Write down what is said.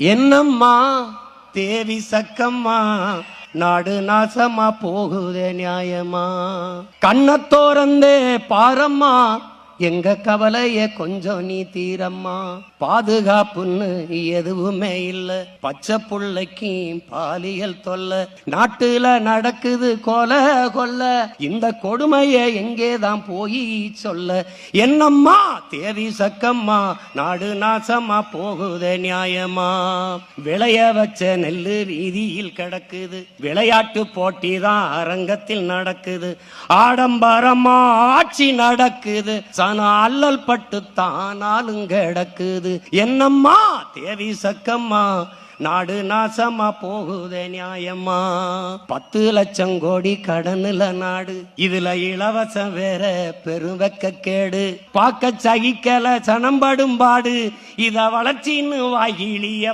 என்னம்மா தேவி சக்கம்மா நாடு நாசமா போகுதே நியாயமா கண்ண தோறந்தே பாரம்மா எங்க கவலைய கொஞ்சம் நீ தீரம்மா பாதுகாப்புன்னு எதுவுமே இல்ல பச்சை புள்ளைக்கும் பாலியல் தொல்ல நாட்டுல நடக்குது கொலை கொல்ல இந்த கொடுமைய எங்கேதான் போய் சொல்ல என்னம்மா தேவி சக்கம்மா நாடு நாசமா போகுதே நியாயமா விளைய வச்ச நெல்லு வீதியில் கிடக்குது விளையாட்டு போட்டி தான் அரங்கத்தில் நடக்குது ஆடம்பரமா ஆட்சி நடக்குது அல்லல் பட்டு தானாலும் கிடக்குது என்னம்மா தேவி சக்கம்மா நாடு நாசமா போகுதே நியாயமா 10 லட்சம் கோடி கடனுல நாடு இதுல இலவசம் வேற பெருவெக்க கேடு பார்க்க சகிக்கல சனம்படும் பாடு இத வளர்ச்சின்னு வாயிலிய